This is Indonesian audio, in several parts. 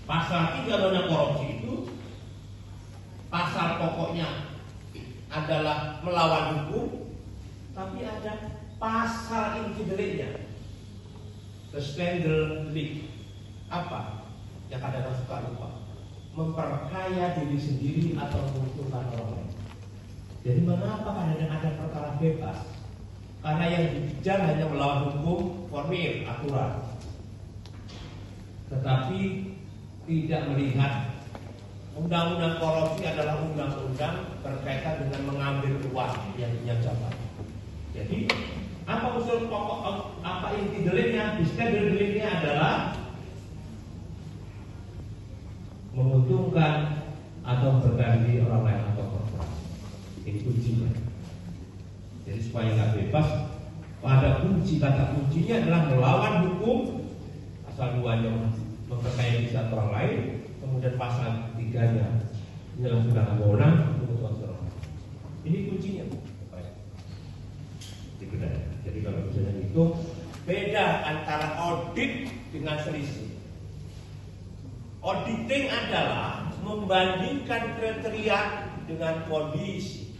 Pasal 3 Undang-Undang Korupsi itu pasal pokoknya adalah melawan hukum, tapi ada pasal inti-deliknya, the scandal delik. Apa? Yang kadang-kadang suka lupa, memperkaya diri sendiri atau menguntungkan orang lain. Jadi mengapa kadang-kadang ada perkara bebas? Karena yang dikejar hanya melawan hukum formil, aturan, tetapi tidak melihat undang-undang korupsi adalah undang-undang berkaitan dengan mengambil uang yang punya jabatan. Jadi apa unsur pokok, apa inti deliknya? Scandal deliknya adalah menguntungkan atau berganti orang lain atau korporasi. Ini kuncinya. Jadi supaya nggak bebas, pada kunci, kata kuncinya adalah melawan hukum. Pasal 2-nya memperkaya diri atau orang lain, kemudian pasal 3-nya menyalahgunakan wewenang untuk orang lain. Ini kuncinya. Jadi kalau misalnya itu beda antara audit dengan selisih. Auditing adalah membandingkan kriteria dengan kondisi.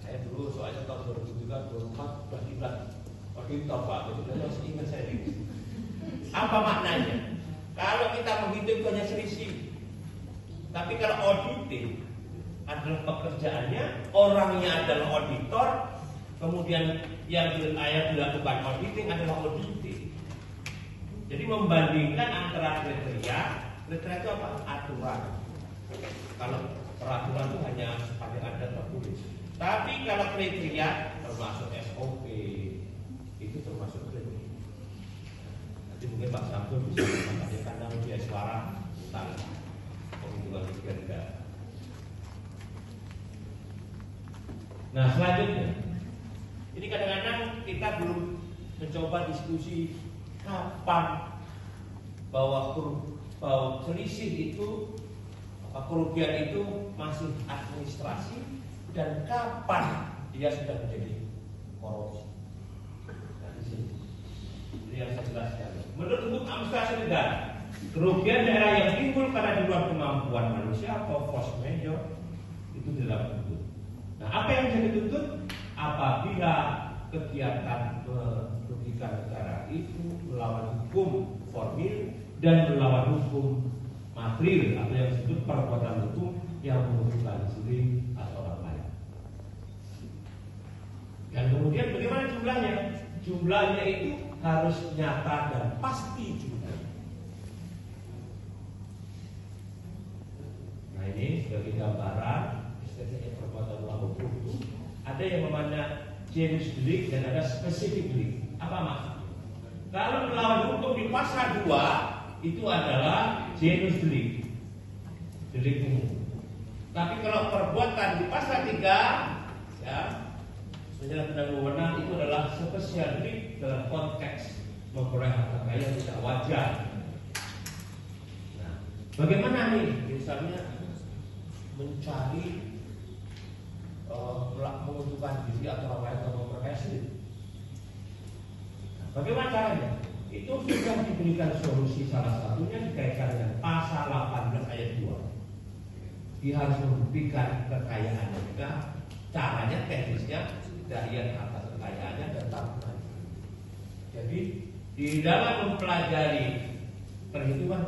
Saya dulu soalnya tahun 2003, 2004 sudah dibilang auditor Pak, itu masih ingat saya ini. Apa maknanya? Kalau kita menghitung hanya selisih, tapi kalau auditing adalah pekerjaannya, orangnya adalah auditor, kemudian yang dilakukan auditing adalah auditing. Jadi membandingkan antara kriteria itu apa? Aturan. Kalau peraturan itu hanya sepanjang ada tertulis. Tapi kalau kriteria termasuk SOP, itu termasuk kriteria. Nanti mungkin Pak Samsul bisa mengatakan karena dia suara tentang penghitungan kriteria. Nah selanjutnya, ini kadang-kadang kita belum mencoba diskusi kapan bahwa selisih itu, kerugian itu masih administrasi dan kapan dia sudah menjadi korupsi. Nah di sini, ini yang saya jelaskan. Menurut hukum administrasi negara, kerugian daerah yang timbul karena di luar kemampuan manusia atau force majeure itu dalam tuntut. Nah, apa yang bisa dituntut? Apabila kegiatan merugikan negara itu melawan hukum formil dan melawan hukum material atau yang disebut perbuatan hukum yang menguntungkan diri atau orang lain. Dan kemudian bagaimana jumlahnya? Jumlahnya itu harus nyata dan pasti juga. Nah ini sebagai gambaran perbuatan melawan hukum itu ada yang namanya genus delik dan ada spesifik delik. Apa maksudnya? Kalau melawan hukum di pasal 2 itu adalah genus delik, delik umum. Tapi kalau perbuatan di pasal 3 ya, penyalahgunaan wewenang itu adalah spesial delik dalam konteks memperoleh harta kekayaan tidak wajar. Nah, bagaimana nih misalnya mencari menguntungkan diri atau orang lain atau memperkaya sendiri? Bagaimana caranya? Itu sudah diberikan solusi, salah satunya dikaitkan dengan pasal 18 ayat 2. Dia harus membuktikan kekayaannya juga. Caranya teknisnya tidak lihat atas kekayaannya dan tabungan. Jadi di dalam mempelajari perhitungan